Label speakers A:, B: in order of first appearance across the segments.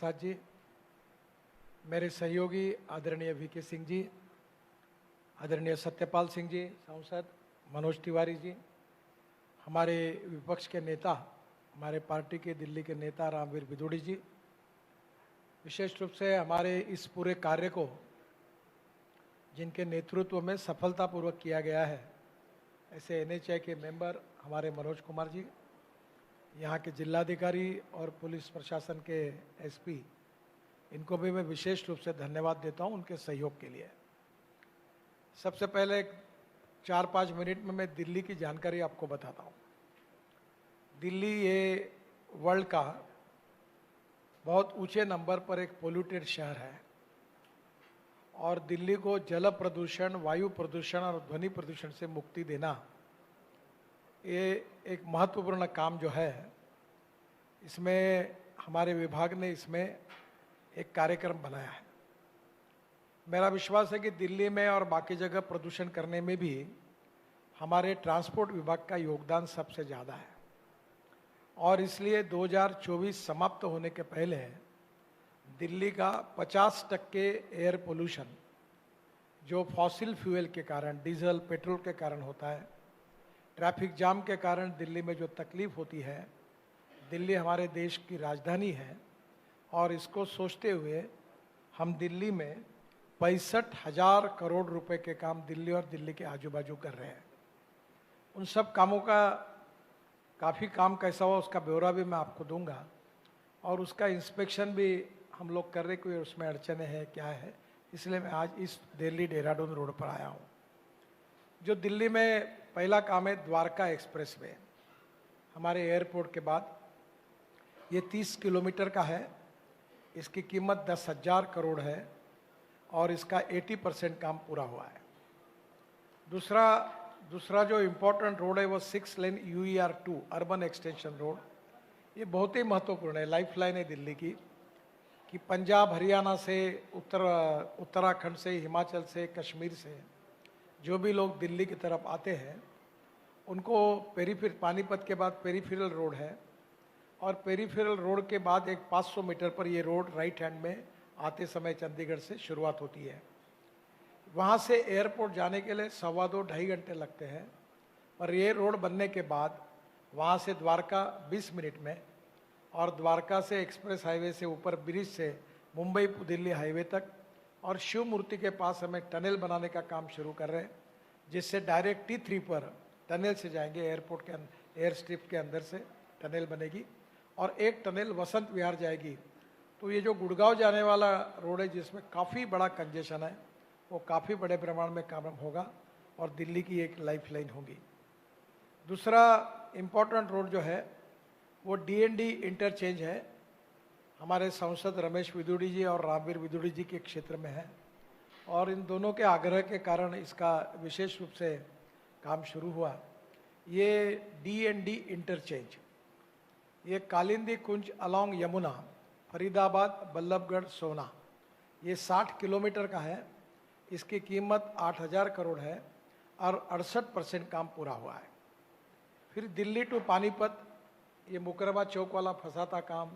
A: प्रसाद जी, मेरे सहयोगी आदरणीय वीके सिंह जी, आदरणीय सत्यपाल सिंह जी, सांसद मनोज तिवारी जी, हमारे विपक्ष के नेता, हमारे पार्टी के दिल्ली के नेता रामवीर बिदुड़ी जी, विशेष रूप से हमारे इस पूरे कार्य को जिनके नेतृत्व में सफलतापूर्वक किया गया है, ऐसे एनएचआई के मेंबर हमारे मनोज कुमार जी, यहाँ के जिलाधिकारी और पुलिस प्रशासन के एसपी, इनको भी मैं विशेष रूप से धन्यवाद देता हूँ उनके सहयोग के लिए। सबसे पहले 4-5 मिनट में मैं दिल्ली की जानकारी आपको बताता हूँ। दिल्ली ये वर्ल्ड का बहुत ऊंचे नंबर पर एक पोल्यूटेड शहर है और दिल्ली को जल प्रदूषण, वायु प्रदूषण और ध्वनि प्रदूषण से मुक्ति देना, ये एक महत्वपूर्ण काम जो है, इसमें हमारे विभाग ने इसमें एक कार्यक्रम बनाया है। मेरा विश्वास है कि दिल्ली में और बाकी जगह प्रदूषण करने में भी हमारे ट्रांसपोर्ट विभाग का योगदान सबसे ज़्यादा है और इसलिए 2024 समाप्त होने के पहले दिल्ली का 50% एयर पोल्यूशन जो फॉसिल फ्यूल के कारण, डीजल पेट्रोल के कारण होता है, ट्रैफिक जाम के कारण दिल्ली में जो तकलीफ होती है, दिल्ली हमारे देश की राजधानी है और इसको सोचते हुए हम दिल्ली में 65,000 करोड़ रुपए के काम दिल्ली और दिल्ली के आजू बाजू कर रहे हैं। उन सब कामों का काफ़ी काम कैसा हुआ उसका ब्यौरा भी मैं आपको दूंगा और उसका इंस्पेक्शन भी हम लोग कर रहे, कोई उसमें अड़चने हैं क्या है, इसलिए मैं आज इस दिल्ली देहरादून रोड पर आया हूँ। जो दिल्ली में पहला काम है द्वारका एक्सप्रेस वे, हमारे एयरपोर्ट के बाद ये 30 किलोमीटर का है, इसकी कीमत 10,000 करोड़ है और इसका 80% काम पूरा हुआ है। दूसरा जो इम्पोर्टेंट रोड है वो 6 लेन UER2 अर्बन एक्सटेंशन रोड, ये बहुत ही महत्वपूर्ण है, लाइफ लाइन है दिल्ली की, कि पंजाब हरियाणा से, उत्तराखंड से, हिमाचल से, कश्मीर से जो भी लोग दिल्ली की तरफ आते हैं उनको पानीपत के बाद पेरीफेरल रोड है और पेरीफेरल रोड के बाद एक 500 मीटर पर ये रोड राइट हैंड में आते समय चंडीगढ़ से शुरुआत होती है। वहाँ से एयरपोर्ट जाने के लिए 2.25-2.5 घंटे लगते हैं और ये रोड बनने के बाद वहाँ से द्वारका 20 मिनट में और द्वारका से एक्सप्रेस हाईवे से ऊपर ब्रिज से मुंबई दिल्ली हाईवे तक और शिव मूर्ति के पास हमें टनल बनाने का काम शुरू कर रहे हैं, जिससे डायरेक्ट T3 पर टनल से जाएंगे, एयरपोर्ट के एयर स्ट्रिप के अंदर से टनल बनेगी और एक टनल वसंत विहार जाएगी। तो ये जो गुड़गांव जाने वाला रोड है जिसमें काफ़ी बड़ा कंजेशन है, वो काफ़ी बड़े प्रमाण में काम होगा और दिल्ली की एक लाइफ लाइन होगी। दूसरा इम्पोर्टेंट रोड जो है वो DND इंटरचेंज है, हमारे सांसद रमेश बिदुड़ी जी और रामवीर बिदुड़ी जी के क्षेत्र में है और इन दोनों के आग्रह के कारण इसका विशेष रूप से काम शुरू हुआ। ये DND इंटरचेंज, ये कालिंदी कुंज अलॉन्ग यमुना, फरीदाबाद, बल्लभगढ़, सोना, ये 60 किलोमीटर का है, इसकी कीमत 8,000 करोड़ है और 68% काम पूरा हुआ है। फिर दिल्ली टू पानीपत, ये मुकरबा चौक वाला फंसा था काम,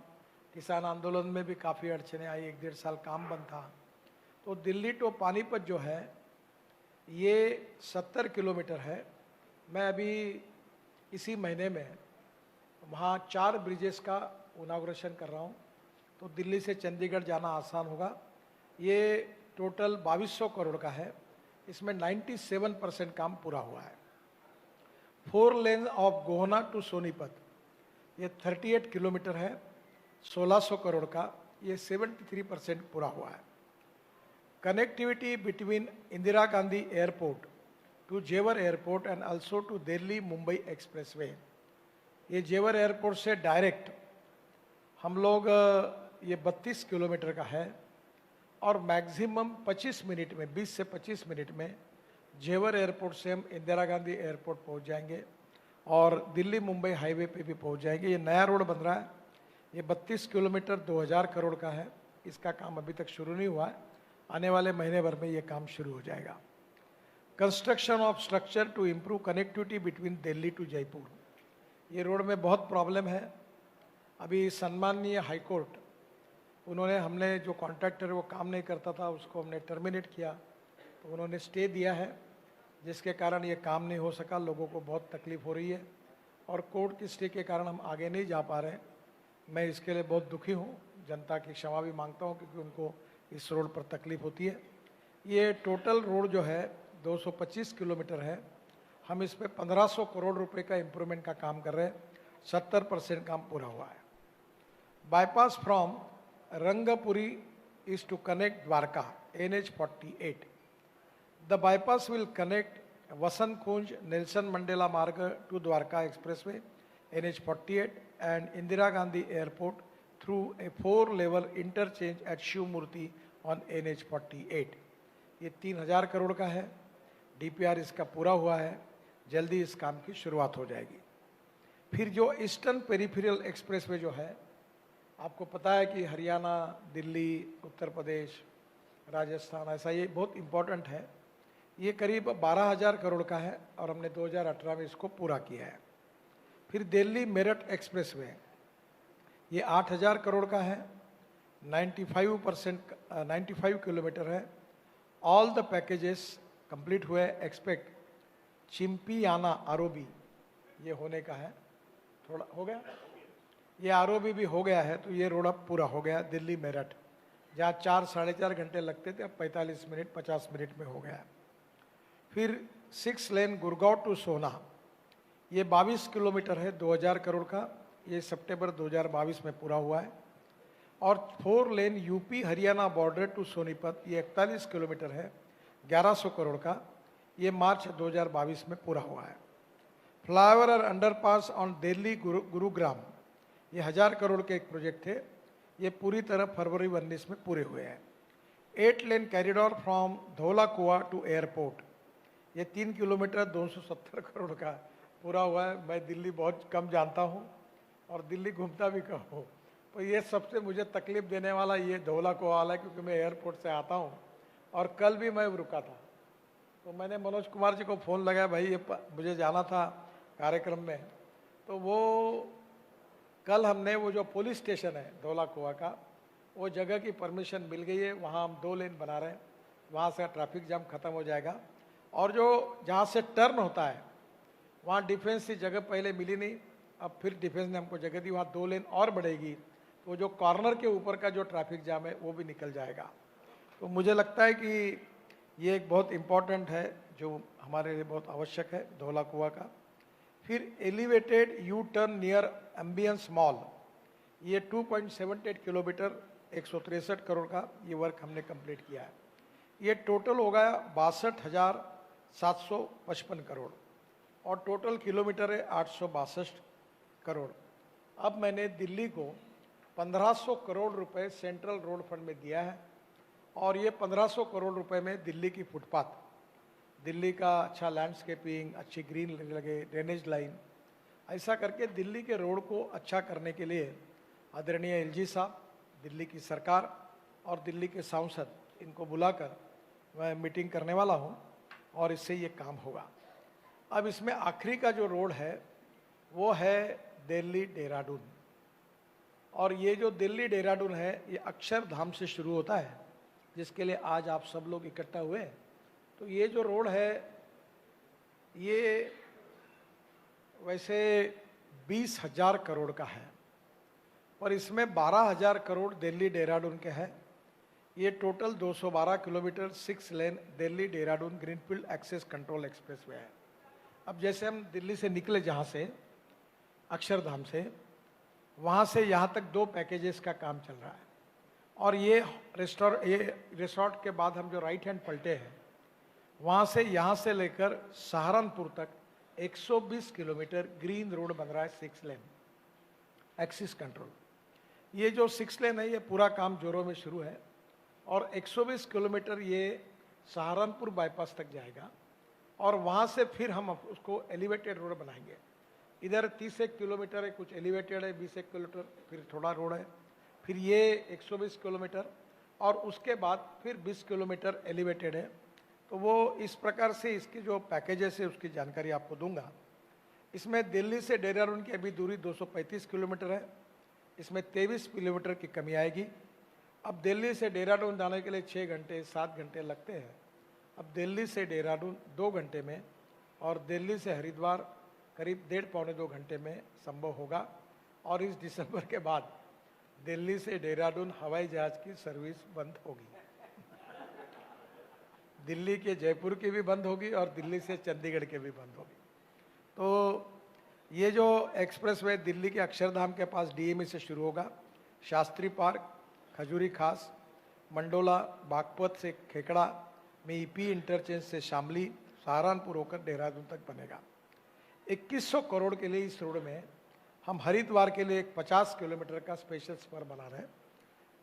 A: किसान आंदोलन में भी काफ़ी अड़चने आई, 1-1.5 साल काम बंद था। तो दिल्ली टू पानीपत जो है ये 70 किलोमीटर है। मैं अभी इसी महीने में वहाँ 4 ब्रिजेस का इनॉग्रेशन कर रहा हूँ, तो दिल्ली से चंडीगढ़ जाना आसान होगा। ये टोटल 2200 करोड़ का है, इसमें 97% काम पूरा हुआ है। 4 lane of Gohna to Sonipat, ये 38 किलोमीटर है, 1600 करोड़ का, ये 73% पूरा हुआ है। Connectivity between Indira Gandhi airport to Jewar airport and also to Delhi Mumbai expressway, ये जेवर एयरपोर्ट से डायरेक्ट हम लोग ये 32 किलोमीटर का है और मैक्सिमम 25 मिनट में, 20 से 25 मिनट में जेवर एयरपोर्ट से हम इंदिरा गांधी एयरपोर्ट पहुंच जाएंगे और दिल्ली मुंबई हाईवे पे भी पहुंच जाएंगे। ये नया रोड बन रहा है, ये 32 किलोमीटर 2000 करोड़ का है, इसका काम अभी तक शुरू नहीं हुआ है, आने वाले महीने भर में ये काम शुरू हो जाएगा। Construction of structure to improve connectivity between Delhi to Jaipur, ये रोड में बहुत प्रॉब्लम है। अभी सम्माननीय हाईकोर्ट उन्होंने हमने जो कॉन्ट्रैक्टर वो काम नहीं करता था उसको हमने टर्मिनेट किया, तो उन्होंने स्टे दिया है, जिसके कारण ये काम नहीं हो सका। लोगों को बहुत तकलीफ हो रही है और कोर्ट की स्टे के कारण हम आगे नहीं जा पा रहे हैं। मैं इसके लिए बहुत दुखी हूँ, जनता की क्षमा भी मांगता हूँ क्योंकि उनको इस रोड पर तकलीफ होती है। ये टोटल रोड जो है 225 किलोमीटर है। हम इस पे 1500 करोड़ रुपए का इम्प्रूवमेंट का काम कर रहे हैं। 70% काम पूरा हुआ है। Bypass from Rangpuri is to connect Dwarka, NH 48. The bypass will connect Vasant Kunj Nelson Mandela Marg to Dwarka Expressway, NH 48, and Indira Gandhi Airport through a 4-level interchange at Shiv Murti on NH 48. ये 3000 करोड़ का है। DPR इसका पूरा हुआ है, जल्दी इस काम की शुरुआत हो जाएगी। फिर जो ईस्टर्न पेरिफेरल एक्सप्रेसवे जो है, आपको पता है कि हरियाणा, दिल्ली, उत्तर प्रदेश, राजस्थान, ऐसा ये बहुत इम्पोर्टेंट है। ये करीब 12,000 करोड़ का है और हमने 2018 में इसको पूरा किया है। फिर दिल्ली मेरठ एक्सप्रेसवे, ये 8,000 करोड़ का है, 95 किलोमीटर है। ऑल द पैकेजेस कंप्लीट हुए। एक्सपेक्ट चिंपियाना आरओबी ये होने का है, थोड़ा हो गया, ये आरओबी भी हो गया है, तो ये रोड अब पूरा हो गया। दिल्ली मेरठ जहाँ 4-4.5 घंटे लगते थे, अब 45 मिनट 50 मिनट में हो गया है। फिर 6 लेन गुड़गांव टू सोना, ये 22 किलोमीटर है, 2000 करोड़ का। ये सितंबर 2022 में पूरा हुआ है। और 4 lane UP Haryana border to Sonipat, ये 41 किलोमीटर है, 1100 करोड़ का। ये मार्च 2022 में पूरा हुआ है। फ्लाईओवर और अंडरपास ऑन दिल्ली गुरुग्राम, ये 1000 करोड़ के एक प्रोजेक्ट थे, ये पूरी तरह फरवरी 19 में पूरे हुए हैं। 8 लेन कॉरिडोर फ्रॉम धौला कुआ टू एयरपोर्ट, ये 3 किलोमीटर 270 करोड़ का पूरा हुआ है। मैं दिल्ली बहुत कम जानता हूँ और दिल्ली घूमता भी कम हूँ, तो ये सबसे मुझे तकलीफ देने वाला ये धौला कुआ वाला है, क्योंकि मैं एयरपोर्ट से आता हूँ और कल भी मैं रुका था। तो मैंने मनोज कुमार जी को फ़ोन लगाया, भाई ये मुझे जाना था कार्यक्रम में। तो वो कल हमने वो जो पुलिस स्टेशन है धौला कुआ का, वो जगह की परमिशन मिल गई है, वहाँ हम 2 लेन बना रहे हैं, वहाँ से ट्रैफिक जाम खत्म हो जाएगा। और जो जहाँ से टर्न होता है वहाँ डिफेंस की जगह पहले मिली नहीं, अब फिर डिफेंस ने हमको जगह दी, वहाँ 2 लेन और बढ़ेगी, तो जो कॉर्नर के ऊपर का जो ट्रैफिक जाम है वो भी निकल जाएगा। तो मुझे लगता है कि ये एक बहुत इम्पॉर्टेंट है, जो हमारे लिए बहुत आवश्यक है धौला कुआ का। फिर elevated U turn near ambience mall, ये 2.78 किलोमीटर 163 करोड़ का ये वर्क हमने कंप्लीट किया है। ये टोटल हो गया 62,755 करोड़ और टोटल किलोमीटर है 862 करोड़। अब मैंने दिल्ली को 1500 करोड़ रुपए सेंट्रल रोड फंड में दिया है और ये 1500 करोड़ रुपए में दिल्ली की फुटपाथ, दिल्ली का अच्छा लैंडस्केपिंग, अच्छी ग्रीन लगे, ड्रेनेज लाइन, ऐसा करके दिल्ली के रोड को अच्छा करने के लिए आदरणीय एलजी साहब, दिल्ली की सरकार और दिल्ली के सांसद, इनको बुलाकर मैं मीटिंग करने वाला हूं और इससे ये काम होगा। अब इसमें आखिरी का जो रोड है वो है दिल्ली देहरादून, और ये जो दिल्ली देहरादून है ये अक्षरधाम से शुरू होता है, जिसके लिए आज आप सब लोग इकट्ठा हुए। तो ये जो रोड है ये वैसे 20,000 करोड़ का है और इसमें 12,000 करोड़ दिल्ली देहरादून के हैं। ये total 212 kilometre 6 lane Delhi Dehradun greenfield access control expressway है। अब जैसे हम दिल्ली से निकले जहाँ से अक्षरधाम से, वहाँ से यहाँ तक 2 पैकेजेस का काम चल रहा है और ये रिसोर्ट के बाद हम जो राइट हैंड पलटे हैं वहाँ से यहाँ से लेकर सहारनपुर तक 120 किलोमीटर ग्रीन रोड बन रहा है, 6 लेन एक्सिस कंट्रोल। ये जो 6 लेन है ये पूरा काम जोरों में शुरू है और 120 किलोमीटर ये सहारनपुर बाईपास तक जाएगा और वहाँ से फिर हम उसको एलिवेटेड रोड बनाएंगे। इधर 31 किलोमीटर है, कुछ एलिवेटेड है, 20 किलोमीटर फिर थोड़ा रोड है, फिर ये 120 किलोमीटर और उसके बाद फिर 20 किलोमीटर एलिवेटेड है। तो वो इस प्रकार से इसकी जो पैकेजेस है उसकी जानकारी आपको दूंगा। इसमें दिल्ली से देहरादून की अभी दूरी 235 किलोमीटर है, इसमें 23 किलोमीटर की कमी आएगी अब दिल्ली से देहरादून जाने के लिए 6 घंटे 7 घंटे लगते हैं। अब दिल्ली से देहरादून 2 घंटे में और दिल्ली से हरिद्वार करीब 1.5-2 घंटे में संभव होगा। और इस दिसंबर के बाद दिल्ली से देहरादून हवाई जहाज की सर्विस बंद होगी। दिल्ली के जयपुर की भी बंद होगी और दिल्ली से चंडीगढ़ की भी बंद होगी। तो ये जो एक्सप्रेसवे दिल्ली के अक्षरधाम के पास डीएमई से शुरू होगा, शास्त्री पार्क, खजूरी खास, मंडोला, बागपत से खेकड़ा में ईपी इंटरचेंज से शामली, सहारनपुर होकर देहरादून तक बनेगा। 2100 करोड़ के लिए इस रोड में हम हरिद्वार के लिए एक 50 किलोमीटर का स्पेशल स्पर बना रहे हैं,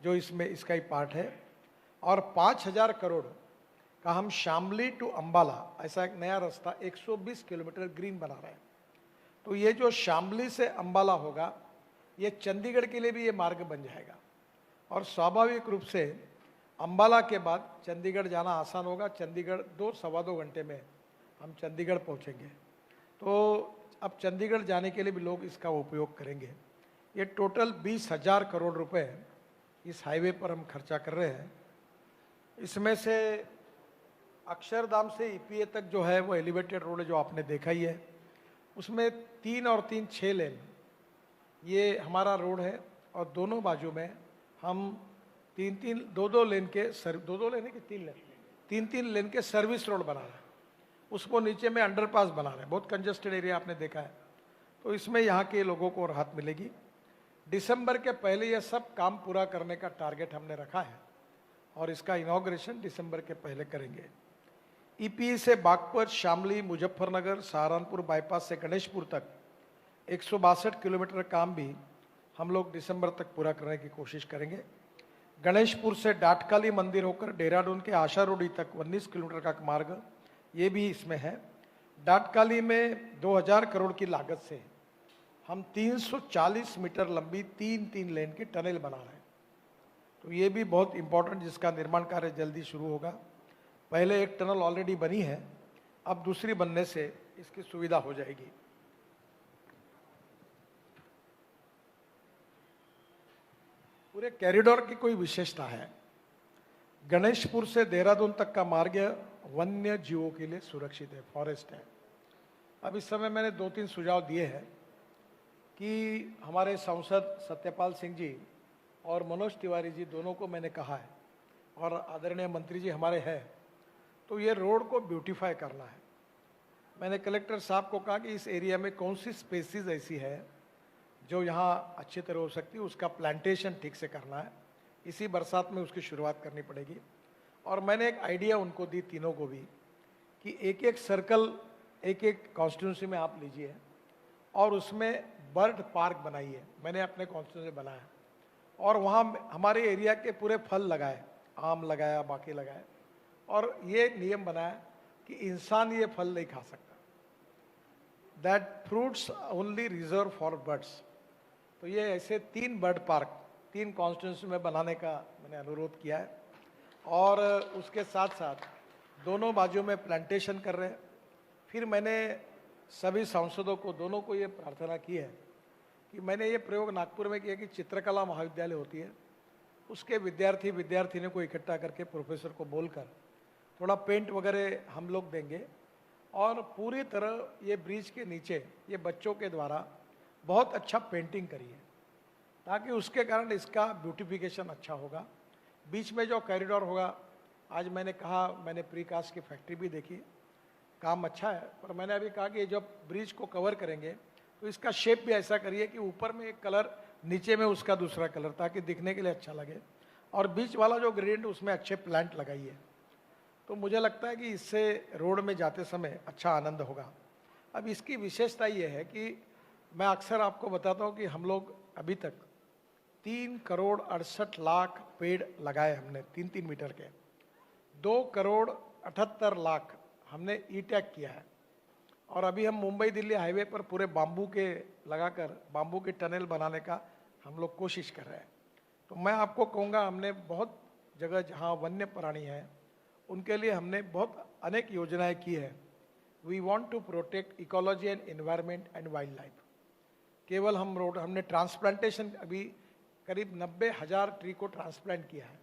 A: जो इसमें इसका ही पार्ट है। और 5000 करोड़ का हम शामली टू अंबाला ऐसा एक नया रास्ता 120 किलोमीटर ग्रीन बना रहे हैं। तो ये जो शामली से अंबाला होगा, ये चंडीगढ़ के लिए भी ये मार्ग बन जाएगा और स्वाभाविक रूप से अंबाला के बाद चंडीगढ़ जाना आसान होगा। चंडीगढ़ 2-2.25 घंटे में हम चंडीगढ़ पहुंचेंगे। तो अब चंडीगढ़ जाने के लिए भी लोग इसका उपयोग करेंगे। ये टोटल 20,000 करोड़ रुपए इस हाईवे पर हम खर्चा कर रहे हैं। इसमें से अक्षरधाम से ईपीए तक जो है वो एलिवेटेड रोड है, जो आपने देखा ही है। उसमें 3 और 3 6 लेन ये हमारा रोड है और दोनों बाजू में हम 2 लेन के 2 लेन के 3 लेन के सर्विस रोड बना रहे हैं। उसको नीचे में अंडरपास बना रहे हैं। बहुत कंजेस्टेड एरिया आपने देखा है। तो इसमें यहाँ के लोगों को राहत मिलेगी। दिसंबर के पहले यह सब काम पूरा करने का टारगेट हमने रखा है और इसका इनॉग्रेशन दिसंबर के पहले करेंगे। ईपी से बागपत, शामली, मुजफ्फरनगर, सहारनपुर बाईपास से गणेशपुर तक 162 किलोमीटर काम भी हम लोग दिसंबर तक पूरा करने की कोशिश करेंगे। गणेशपुर से डाटकाली मंदिर होकर देहरादून के आशा रोडी तक 19 किलोमीटर का मार्ग ये भी इसमें है। डाटकाली में 2000 करोड़ की लागत से हम 340 मीटर लंबी 3 लेन की टनल बना रहे हैं। तो ये भी बहुत इंपॉर्टेंट, जिसका निर्माण कार्य जल्दी शुरू होगा। पहले एक टनल ऑलरेडी बनी है, अब दूसरी बनने से इसकी सुविधा हो जाएगी। पूरे कॉरिडोर की कोई विशेषता है। गणेशपुर से देहरादून तक का मार्ग वन्य जीवों के लिए सुरक्षित है, फॉरेस्ट है। अब इस समय मैंने 2-3 सुझाव दिए हैं कि हमारे सांसद सत्यपाल सिंह जी और मनोज तिवारी जी दोनों को मैंने कहा है, और आदरणीय मंत्री जी हमारे हैं, तो ये रोड को ब्यूटीफाई करना है। मैंने कलेक्टर साहब को कहा कि इस एरिया में कौन सी स्पेसीज ऐसी है जो यहाँ अच्छी तरह हो सकती है, उसका प्लांटेशन ठीक से करना है। इसी बरसात में उसकी शुरुआत करनी पड़ेगी। और मैंने एक आइडिया उनको दी, तीनों को भी, कि एक सर्कल एक कॉन्स्टिट्यूंसी में आप लीजिए और उसमें बर्ड पार्क बनाइए। मैंने अपने कॉन्स्टिट्यूंसी में बनाया और वहाँ हमारे एरिया के पूरे फल लगाए, आम लगाया, बाकी लगाए, और ये नियम बनाया कि इंसान ये फल नहीं खा सकता। That fruits only reserve for birds. तो ये ऐसे 3 बर्ड पार्क 3 कॉन्स्टिट्यूंसी में बनाने का मैंने अनुरोध किया है। और उसके साथ साथ दोनों बाजू में प्लांटेशन कर रहे हैं। फिर मैंने सभी सांसदों को, दोनों को ये प्रार्थना की है कि मैंने ये प्रयोग नागपुर में किया कि चित्रकला महाविद्यालय होती है, उसके विद्यार्थिनी को इकट्ठा करके प्रोफेसर को बोलकर थोड़ा पेंट वगैरह हम लोग देंगे और पूरी तरह ये ब्रिज के नीचे ये बच्चों के द्वारा बहुत अच्छा पेंटिंग करिए, ताकि उसके कारण इसका ब्यूटिफिकेशन अच्छा होगा। बीच में जो कॉरिडोर होगा, आज मैंने कहा, मैंने प्रीकास्ट की फैक्ट्री भी देखी, काम अच्छा है, पर मैंने अभी कहा कि जब ब्रिज को कवर करेंगे तो इसका शेप भी ऐसा करिए कि ऊपर में एक कलर, नीचे में उसका दूसरा कलर, ताकि दिखने के लिए अच्छा लगे। और बीच वाला जो ग्रेडियंट, उसमें अच्छे प्लांट लगाइए। तो मुझे लगता है कि इससे रोड में जाते समय अच्छा आनंद होगा। अब इसकी विशेषता ये है कि मैं अक्सर आपको बताता हूँ कि हम लोग अभी तक 3 करोड़ 68 लाख पेड़ लगाए हमने, 3-3 मीटर के। 2 करोड़ 78 लाख हमने ई टैग किया है। और अभी हम मुंबई दिल्ली हाईवे पर पूरे बाम्बू के लगाकर बाम्बू के टनल बनाने का हम लोग कोशिश कर रहे हैं। तो मैं आपको कहूँगा, हमने बहुत जगह जहाँ वन्य प्राणी हैं उनके लिए हमने बहुत अनेक योजनाएं की है। We want to protect ecology and environment and wildlife. केवल हम रोड, हमने ट्रांसप्लांटेशन अभी करीब 90,000 ट्री को ट्रांसप्लांट किया है।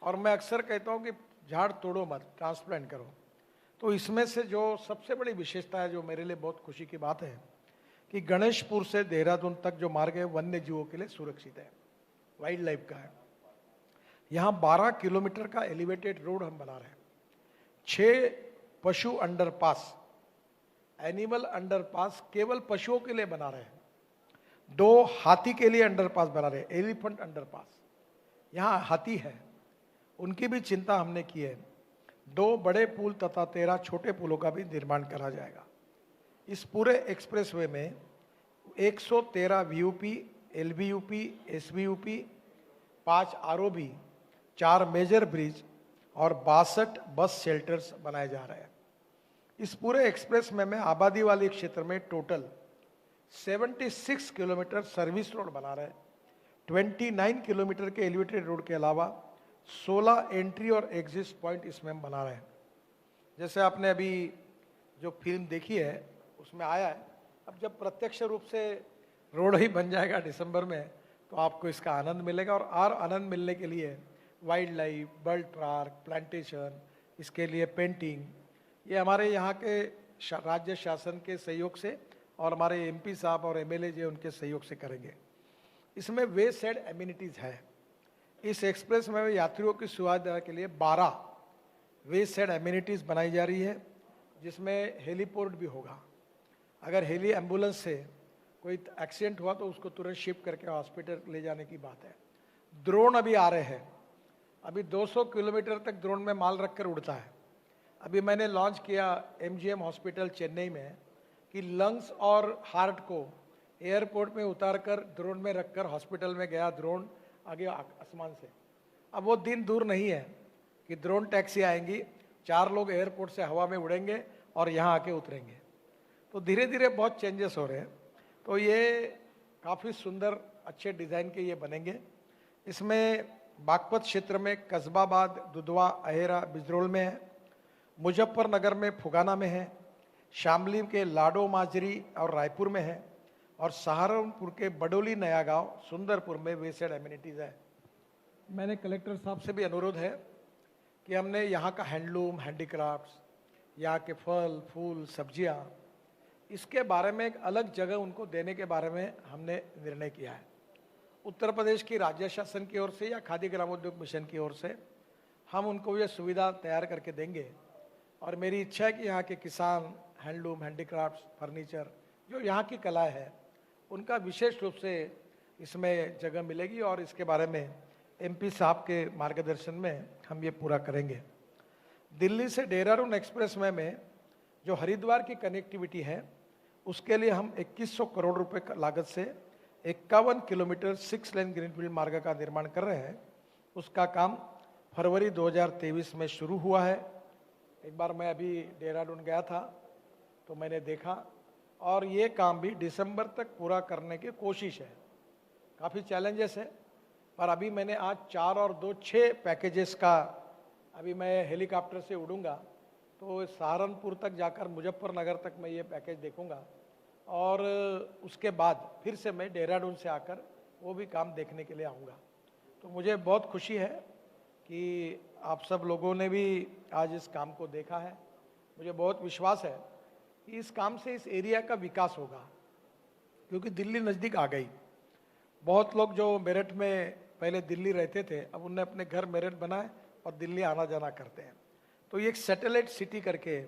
A: और मैं अक्सर कहता हूँ कि झाड़ तोड़ो मत, ट्रांसप्लांट करो। तो इसमें से जो सबसे बड़ी विशेषता है, जो मेरे लिए बहुत खुशी की बात है, कि गणेशपुर से देहरादून तक जो मार्ग है वन्य जीवों के लिए सुरक्षित है, वाइल्ड लाइफ का है। यहाँ 12 किलोमीटर का एलिवेटेड रोड हम बना रहे हैं, 6 पशु अंडरपास, एनिमल अंडरपास केवल पशुओं के लिए बना रहे हैं, 2 हाथी के लिए अंडरपास बना रहे हैं, एलिफेंट अंडरपास। यहाँ हाथी है, उनकी भी चिंता हमने की है। 2 बड़े पुल तथा 13 छोटे पुलों का भी निर्माण करा जाएगा। इस पूरे एक्सप्रेसवे में 113 वीयूपी, एलवीयूपी, एसवीयूपी, 5 आरओबी, 4 मेजर ब्रिज और 62 बस शेल्टर्स बनाए जा रहे हैं। इस पूरे एक्सप्रेस में आबादी वाले क्षेत्र में टोटल 76 किलोमीटर सर्विस रोड बना रहे हैं। 29 किलोमीटर के एलिवेटेड रोड के अलावा 16 एंट्री और एग्जिट पॉइंट इसमें हम बना रहे हैं। जैसे आपने अभी जो फिल्म देखी है उसमें आया है, अब जब प्रत्यक्ष रूप से रोड ही बन जाएगा दिसंबर में, तो आपको इसका आनंद मिलेगा। और आनंद मिलने के लिए wild life, bird park, plantation, इसके लिए पेंटिंग, ये हमारे यहाँ के राज्य शासन के सहयोग से और हमारे एमपी साहब और एमएलए जो उनके सहयोग से करेंगे। इसमें वे साइड एमिनिटीज है। इस एक्सप्रेस में यात्रियों की सुविधा के लिए 12 वे साइड एमिनिटीज बनाई जा रही है, जिसमें हेलीपोर्ट भी होगा। अगर हेली एम्बुलेंस से कोई एक्सीडेंट हुआ तो उसको तुरंत शिफ्ट करके हॉस्पिटल ले जाने की बात है। ड्रोन अभी आ रहे हैं, अभी 200 किलोमीटर तक ड्रोन में माल रखकर उड़ता है। अभी मैंने लॉन्च किया एमजीएम हॉस्पिटल चेन्नई में कि लंग्स और हार्ट को एयरपोर्ट में उतार कर ड्रोन में रखकर हॉस्पिटल में गया ड्रोन आगे आसमान से। अब वो दिन दूर नहीं है कि ड्रोन टैक्सी आएंगी, 4 लोग एयरपोर्ट से हवा में उड़ेंगे और यहाँ आके उतरेंगे। तो धीरे धीरे बहुत चेंजेस हो रहे हैं। तो ये काफ़ी सुंदर अच्छे डिज़ाइन के ये बनेंगे। इसमें बागपत क्षेत्र में कस्बाबाद, दुधवा, अहेरा, बिजरोल में है, मुजफ्फरनगर में फुगाना में है, शामली के लाडो माजरी और रायपुर में है, और सहारनपुर के बडोली नया गांव, सुंदरपुर में वे साइड एमिनिटीज है। मैंने कलेक्टर साहब से भी अनुरोध है कि हमने यहाँ का हैंडलूम, हैंडीक्राफ्ट्स, यहाँ के फल फूल सब्जियाँ, इसके बारे में एक अलग जगह उनको देने के बारे में हमने निर्णय किया है। उत्तर प्रदेश की राज्य शासन की ओर से या खादी ग्रामोद्योग मिशन की ओर से हम उनको ये सुविधा तैयार करके देंगे। और मेरी इच्छा है कि यहाँ के किसान हैंडलूम, हैंडीक्राफ्ट्स, फर्नीचर, जो यहाँ की कला है, उनका विशेष रूप से इसमें जगह मिलेगी। और इसके बारे में एमपी साहब के मार्गदर्शन में हम ये पूरा करेंगे। दिल्ली से देहरादून एक्सप्रेस में जो हरिद्वार की कनेक्टिविटी है, उसके लिए हम 2100 करोड़ रुपए लागत से 51 किलोमीटर 6 लेन ग्रीनफील्ड मार्ग का निर्माण कर रहे हैं। उसका काम फरवरी 2023 में शुरू हुआ है। एक बार मैं अभी देहरादून गया था तो मैंने देखा, और ये काम भी दिसंबर तक पूरा करने की कोशिश है। काफ़ी चैलेंजेस है, पर अभी मैंने आज 4 और 2 6 पैकेजेस का, अभी मैं हेलीकॉप्टर से उड़ूंगा तो सहारनपुर तक जाकर मुजफ्फरनगर तक मैं ये पैकेज देखूंगा, और उसके बाद फिर से मैं देहरादून से आकर वो भी काम देखने के लिए आऊँगा। तो मुझे बहुत खुशी है कि आप सब लोगों ने भी आज इस काम को देखा है। मुझे बहुत विश्वास है कि इस काम से इस एरिया का विकास होगा, क्योंकि दिल्ली नज़दीक आ गई। बहुत लोग जो मेरठ में पहले दिल्ली रहते थे, अब उन्होंने अपने घर मेरठ बनाए और दिल्ली आना जाना करते हैं। तो ये एक सैटेलाइट सिटी करके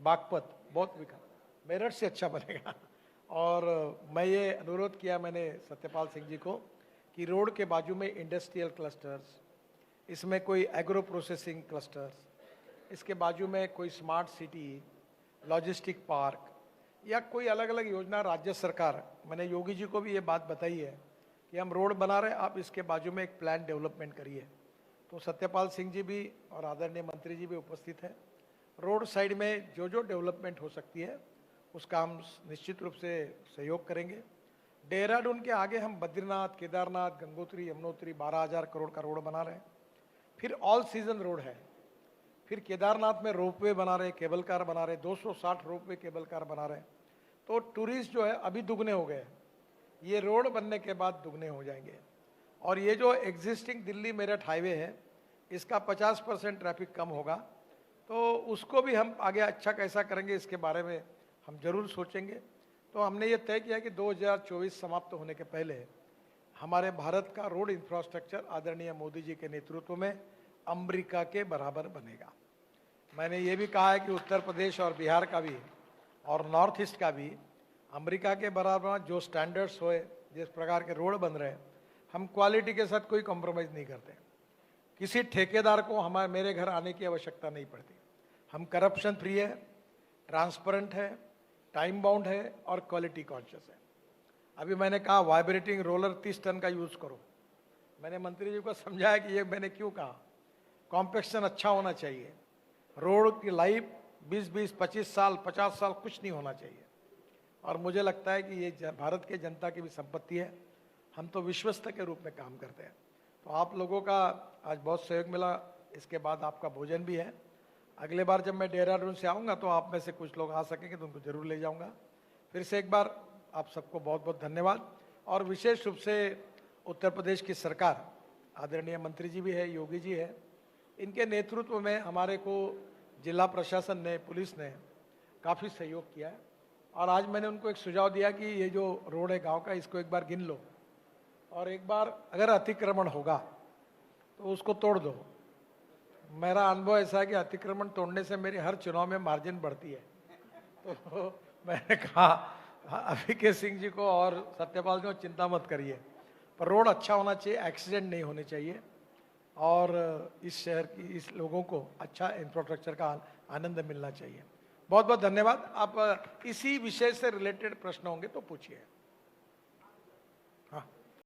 A: बागपत बहुत विकास मेरठ से अच्छा बनेगा। और मैं ये अनुरोध किया मैंने सत्यपाल सिंह जी को कि रोड के बाजू में इंडस्ट्रियल क्लस्टर्स, इसमें एग्रो प्रोसेसिंग क्लस्टर्स, इसके बाजू में कोई स्मार्ट सिटी, लॉजिस्टिक पार्क, या कोई अलग अलग योजना राज्य सरकार, मैंने योगी जी को भी ये बात बताई है कि हम रोड बना रहे हैं, आप इसके बाजू में एक प्लान डेवलपमेंट करिए। तो सत्यपाल सिंह जी भी और आदरणीय मंत्री जी भी उपस्थित हैं। रोड साइड में जो जो डेवलपमेंट हो सकती है उसका हम निश्चित रूप से सहयोग करेंगे। देहरादून के आगे हम बद्रीनाथ, केदारनाथ, गंगोत्री, यमुनोत्री 12,000 करोड़ का रोड बना रहे हैं। फिर ऑल सीजन रोड है। फिर केदारनाथ में रोपवे बना रहे, केबल कार बना रहे, 260 रोपवे केबल कार बना रहे। तो टूरिस्ट जो है अभी दुगने हो गए, ये रोड बनने के बाद दुगने हो जाएंगे। और ये जो एग्जिस्टिंग दिल्ली मेरठ हाईवे है, इसका 50% ट्रैफिक कम होगा, तो उसको भी हम आगे अच्छा कैसा करेंगे इसके बारे में हम जरूर सोचेंगे। तो हमने ये तय किया कि 2024 समाप्त होने के पहले हमारे भारत का रोड इंफ्रास्ट्रक्चर आदरणीय मोदी जी के नेतृत्व में अमेरिका के बराबर बनेगा। मैंने ये भी कहा है कि उत्तर प्रदेश और बिहार का भी और नॉर्थ ईस्ट का भी अमेरिका के बराबर जो स्टैंडर्ड्स होए, जिस प्रकार के रोड बन रहे हैं, हम क्वालिटी के साथ कोई कॉम्प्रोमाइज़ नहीं करते। किसी ठेकेदार को हमारे मेरे घर आने की आवश्यकता नहीं पड़ती। हम करप्शन फ्री है, ट्रांसपेरेंट है, टाइम बाउंड है और क्वालिटी कॉन्शियस है। अभी मैंने कहा वाइब्रेटिंग रोलर 30 टन का यूज़ करो। मैंने मंत्री जी को समझाया कि ये मैंने क्यों कहा, कॉम्पैक्शन अच्छा होना चाहिए। रोड की लाइफ 20-20, 25 साल, 50 साल कुछ नहीं होना चाहिए। और मुझे लगता है कि ये भारत के जनता की भी संपत्ति है। हम तो विश्वस्त के रूप में काम करते हैं। तो आप लोगों का आज बहुत सहयोग मिला। इसके बाद आपका भोजन भी है। अगले बार जब मैं देहरादून से आऊँगा तो आप में से कुछ लोग आ सकेंगे तो उनको जरूर ले जाऊँगा। फिर से एक बार आप सबको बहुत बहुत धन्यवाद। और विशेष रूप से उत्तर प्रदेश की सरकार, आदरणीय मंत्री जी भी है, योगी जी है, इनके नेतृत्व में हमारे को जिला प्रशासन ने, पुलिस ने काफ़ी सहयोग किया है। और आज मैंने उनको एक सुझाव दिया कि ये जो रोड है गांव का, इसको एक बार गिन लो और एक बार अगर अतिक्रमण होगा तो उसको तोड़ दो। मेरा अनुभव ऐसा है कि अतिक्रमण तोड़ने से मेरी हर चुनाव में मार्जिन बढ़ती है। तो मैंने कहा अभिके सिंह जी को और सत्यपाल जी को चिंता मत करिए, पर रोड अच्छा होना चाहिए, एक्सीडेंट नहीं होने चाहिए और इस शहर की इस लोगों को अच्छा इंफ्रास्ट्रक्चर का आनंद मिलना चाहिए। बहुत बहुत धन्यवाद। आप इसी विषय से रिलेटेड प्रश्न होंगे तो पूछिए।